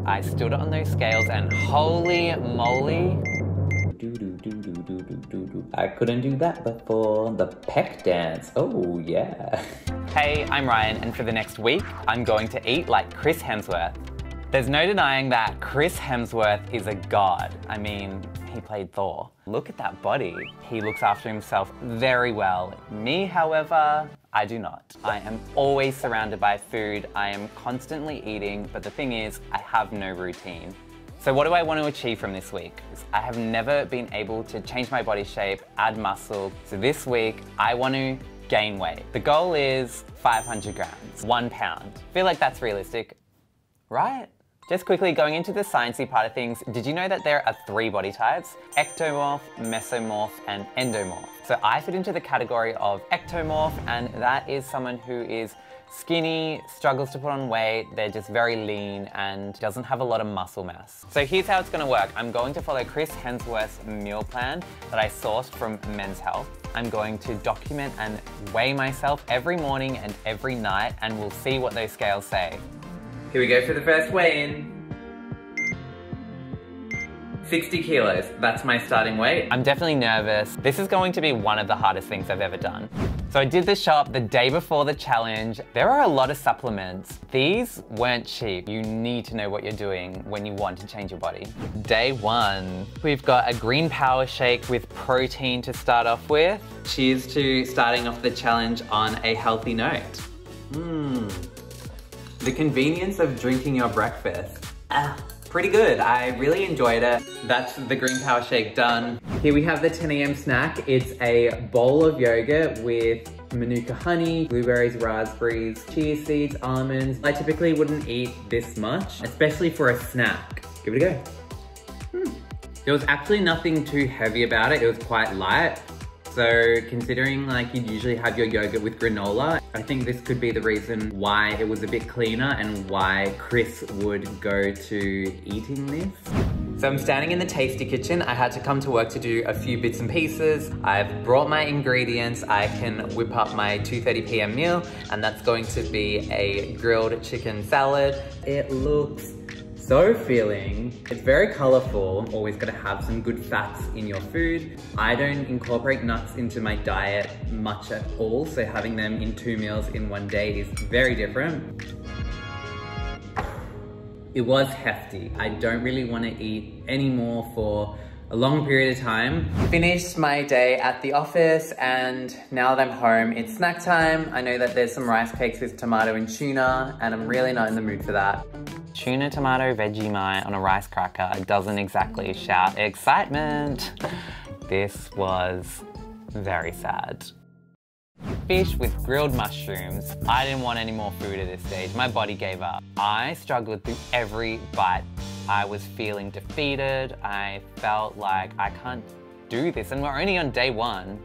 I stood on those scales and holy moly. I couldn't do that before. The peck dance. Oh, yeah. Hey, I'm Ryan, and for the next week, I'm going to eat like Chris Hemsworth. There's no denying that Chris Hemsworth is a god. I mean, he played Thor. Look at that body. He looks after himself very well. Me, however, I do not. I am always surrounded by food. I am constantly eating, but the thing is, I have no routine. So what do I want to achieve from this week? I have never been able to change my body shape, add muscle. So this week, I want to gain weight. The goal is 500 grams, 1 pound. I feel like that's realistic, right? Just quickly going into the sciencey part of things, did you know that there are 3 body types? Ectomorph, mesomorph, and endomorph. So I fit into the category of ectomorph, and that is someone who is skinny, struggles to put on weight, they're just very lean and doesn't have a lot of muscle mass. So here's how it's gonna work. I'm going to follow Chris Hemsworth's meal plan that I sourced from Men's Health. I'm going to document and weigh myself every morning and every night, and we'll see what those scales say. Here we go for the first weigh-in. 60 kilos, that's my starting weight. I'm definitely nervous. This is going to be one of the hardest things I've ever done. So I did the shop the day before the challenge. There are a lot of supplements. These weren't cheap. You need to know what you're doing when you want to change your body. Day 1, we've got a green power shake with protein to start off with. Cheers to starting off the challenge on a healthy note. The convenience of drinking your breakfast. Pretty good, I really enjoyed it. That's the green power shake done. Here we have the 10 AM snack. It's a bowl of yogurt with manuka honey, blueberries, raspberries, chia seeds, almonds. I typically wouldn't eat this much, especially for a snack. Give it a go. There was actually nothing too heavy about it. It was quite light. So considering like you'd usually have your yogurt with granola, I think this could be the reason why it was a bit cleaner and why Chris would go to eating this. So I'm standing in the Tasty Kitchen. I had to come to work to do a few bits and pieces. I've brought my ingredients. I can whip up my 2:30 PM meal, and that's going to be a grilled chicken salad. It looks so filling. It's very colorful. Always gotta have some good fats in your food. I don't incorporate nuts into my diet much at all, so having them in 2 meals in 1 day is very different. It was hefty. I don't really want to eat anymore for a long period of time. Finished my day at the office, and now that I'm home, it's snack time. I know that there's some rice cakes with tomato and tuna, and I'm really not in the mood for that. Tuna, tomato, Vegemite on a rice cracker doesn't exactly shout excitement. This was very sad. Fish with grilled mushrooms. I didn't want any more food at this stage. My body gave up. I struggled through every bite. I was feeling defeated. I felt like I can't do this, and we're only on day 1.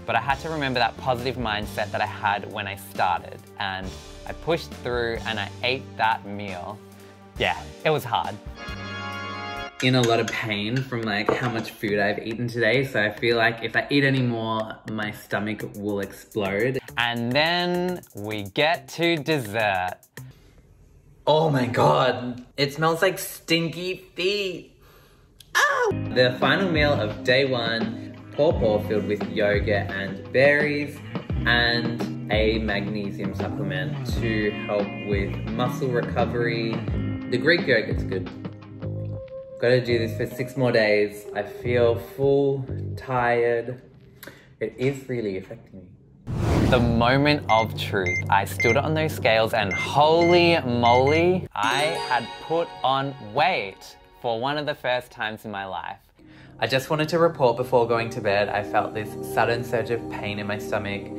But I had to remember that positive mindset that I had when I started, and I pushed through and I ate that meal. Yeah, it was hard. In a lot of pain from like how much food I've eaten today, so I feel like if I eat any more, my stomach will explode. And then we get to dessert. Oh my god, it smells like stinky feet. Ow! The final meal of day 1, pawpaw filled with yogurt and berries, and a magnesium supplement to help with muscle recovery. The Greek yogurt's good. Gotta do this for 6 more days. I feel full, tired. It is really affecting me. The moment of truth. I stood on those scales and holy moly, I had put on weight for one of the first times in my life. I just wanted to report before going to bed. I felt this sudden surge of pain in my stomach,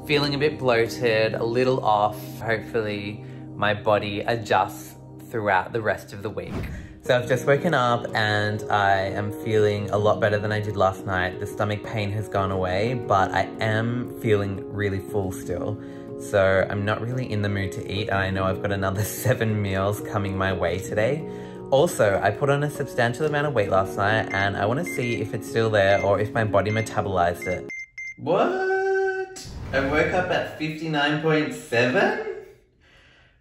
feeling a bit bloated, a little off. Hopefully my body adjusts throughout the rest of the week. So I've just woken up and I am feeling a lot better than I did last night. The stomach pain has gone away, but I am feeling really full still. So I'm not really in the mood to eat, and I know I've got another 7 meals coming my way today. Also, I put on a substantial amount of weight last night, and I want to see if it's still there or if my body metabolized it. What? I woke up at 59.7?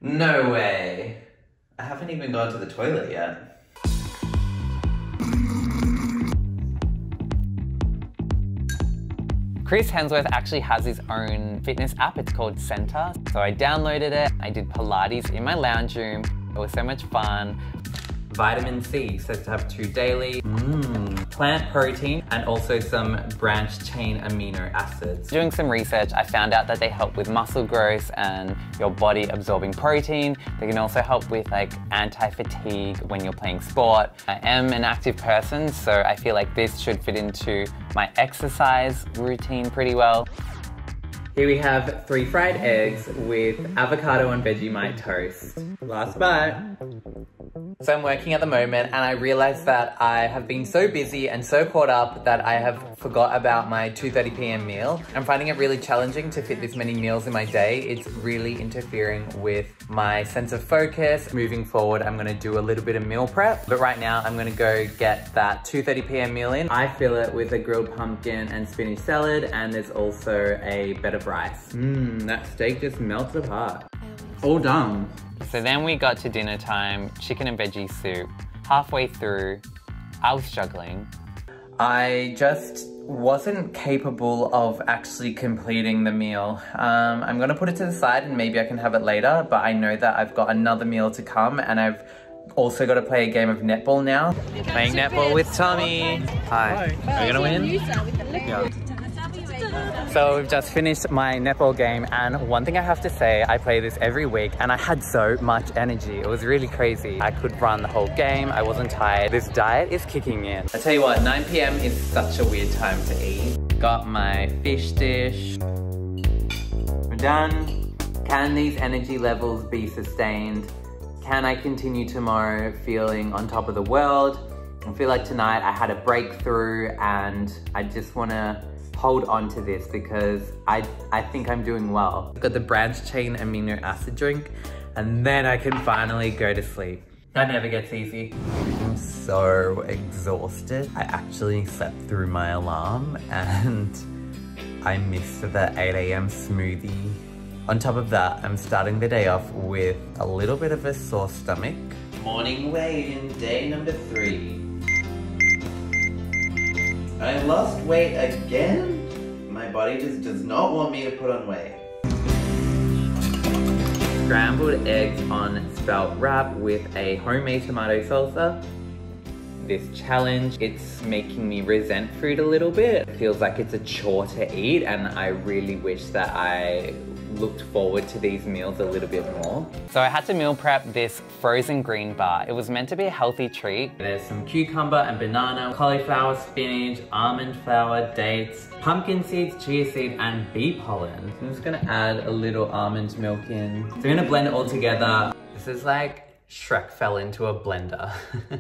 No way. I haven't even gone to the toilet yet. Chris Hemsworth actually has his own fitness app. It's called Center. So I downloaded it. I did Pilates in my lounge room. It was so much fun. Vitamin C, so to have 2 daily. Plant protein and also some branched chain amino acids. Doing some research, I found out that they help with muscle growth and your body absorbing protein. They can also help with like anti-fatigue when you're playing sport. I am an active person, so I feel like this should fit into my exercise routine pretty well. Here we have 3 fried eggs with avocado and Vegemite toast. Last bite. So I'm working at the moment and I realized that I have been so busy and so caught up that I have forgot about my 2:30 p.m. meal. I'm finding it really challenging to fit this many meals in my day. It's really interfering with my sense of focus. Moving forward, I'm gonna do a little bit of meal prep, but right now I'm gonna go get that 2:30 p.m. meal in. I fill it with a grilled pumpkin and spinach salad, and there's also a bed of rice. That steak just melts apart. All done. So then we got to dinner time, chicken and veggie soup. Halfway through, I was struggling. I just wasn't capable of actually completing the meal. I'm gonna put it to the side and maybe I can have it later, but I know that I've got another meal to come and I've also got to play a game of netball now. Playing netball with Tommy. Hi. Are we gonna win? Yeah. So we've just finished my netball game, and one thing I have to say, I play this every week and I had so much energy. It was really crazy. I could run the whole game, I wasn't tired. This diet is kicking in. I tell you what, 9 p.m. is such a weird time to eat. Got my fish dish. We're done. Can these energy levels be sustained? Can I continue tomorrow feeling on top of the world? I feel like tonight I had a breakthrough and I just wanna hold on to this because I think I'm doing well. I've got the branched chain amino acid drink and then I can finally go to sleep. That never gets easy. I'm so exhausted. I actually slept through my alarm and I missed the 8 a.m. smoothie. On top of that, I'm starting the day off with a little bit of a sore stomach. Morning weigh-in, day number 3. I lost weight again? My body just does not want me to put on weight. Scrambled eggs on spelt wrap with a homemade tomato salsa. This challenge, it's making me resent food a little bit. It feels like it's a chore to eat and I really wish that I looked forward to these meals a little bit more. So I had to meal prep this frozen green bar. It was meant to be a healthy treat. There's some cucumber and banana, cauliflower, spinach, almond flour, dates, pumpkin seeds, chia seed, and bee pollen. So I'm just gonna add a little almond milk in. So I'm gonna blend it all together. This is like Shrek fell into a blender.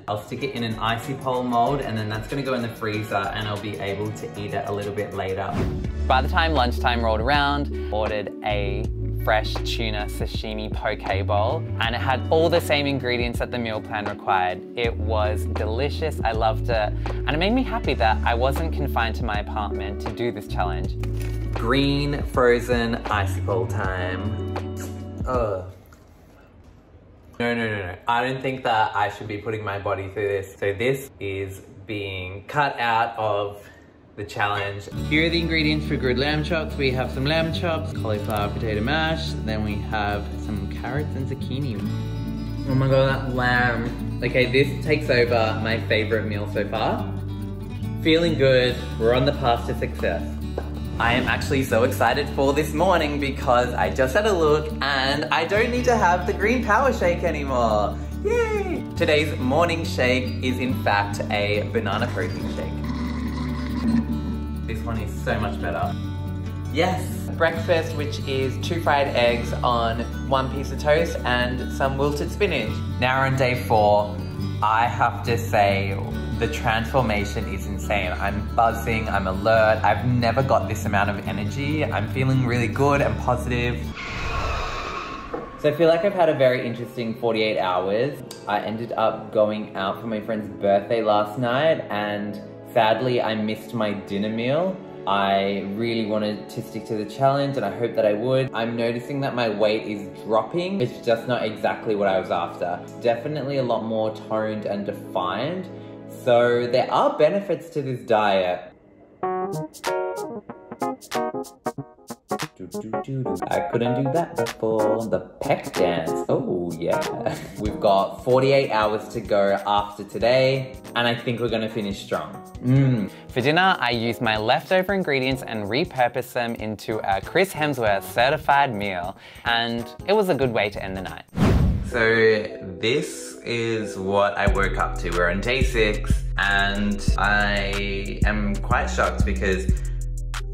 I'll stick it in an icy pole mold and then that's gonna go in the freezer and I'll be able to eat it a little bit later. By the time lunchtime rolled around, ordered a fresh tuna sashimi poke bowl and it had all the same ingredients that the meal plan required. It was delicious, I loved it, and it made me happy that I wasn't confined to my apartment to do this challenge. Green frozen icicle time. Ugh. No. I don't think that I should be putting my body through this. So this is being cut out of the challenge. Here are the ingredients for grilled lamb chops. We have some lamb chops, cauliflower potato mash, then we have some carrots and zucchini. Oh my god, that lamb. Okay, this takes over my favorite meal so far. Feeling good, we're on the path to success. I am actually so excited for this morning because I just had a look and I don't need to have the green power shake anymore. Yay! Today's morning shake is in fact a banana protein shake. This one is so much better. Yes! Breakfast, which is 2 fried eggs on 1 piece of toast and some wilted spinach. Now we're on day 4. I have to say, the transformation is insane. I'm buzzing, I'm alert. I've never got this amount of energy. I'm feeling really good and positive. So I feel like I've had a very interesting 48 hours. I ended up going out for my friend's birthday last night and sadly I missed my dinner meal. I really wanted to stick to the challenge and I hope that I would. I'm noticing that my weight is dropping. It's just not exactly what I was after. Definitely a lot more toned and defined. So there are benefits to this diet. I couldn't do that before the pec dance. Oh yeah. We've got 48 hours to go after today, and I think we're gonna finish strong. For dinner, I used my leftover ingredients and repurposed them into a Chris Hemsworth certified meal, and it was a good way to end the night. So this is what I woke up to. We're on day 6, and I am quite shocked because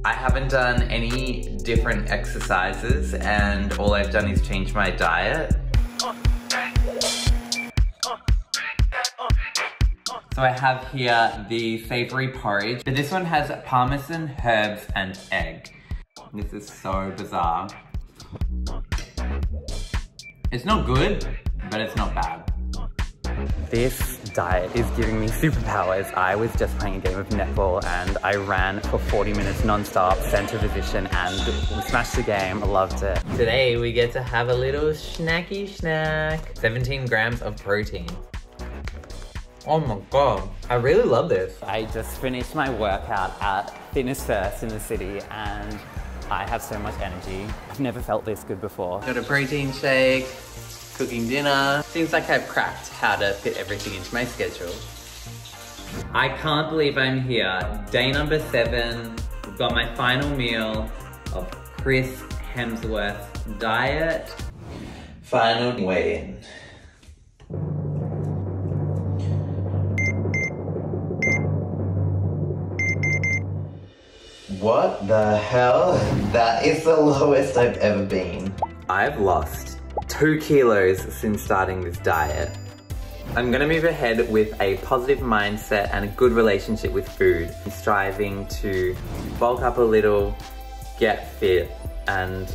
I haven't done any different exercises and all I've done is change my diet. So I have here the savory porridge, but this one has parmesan, herbs, and egg. This is so bizarre. It's not good, but it's not bad. This diet is giving me superpowers. I was just playing a game of netball and I ran for 40 minutes non-stop, center position, and we smashed the game. I loved it. Today we get to have a little snacky snack. 17 grams of protein. Oh my God, I really love this. I just finished my workout at Fitness First in the city and I have so much energy. I've never felt this good before. Got a protein shake, cooking dinner. Seems like I've cracked how to fit everything into my schedule. I can't believe I'm here. Day number 7. We've got my final meal of Chris Hemsworth diet. Final weigh-in. What the hell? That is the lowest I've ever been. I've lost 2 kilos since starting this diet. I'm gonna move ahead with a positive mindset and a good relationship with food. I'm striving to bulk up a little, get fit, and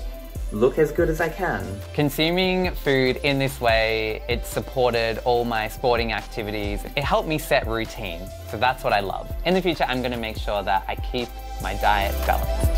look as good as I can. Consuming food in this way, it supported all my sporting activities. It helped me set routine, so that's what I love. In the future, I'm gonna make sure that I keep my diet balanced.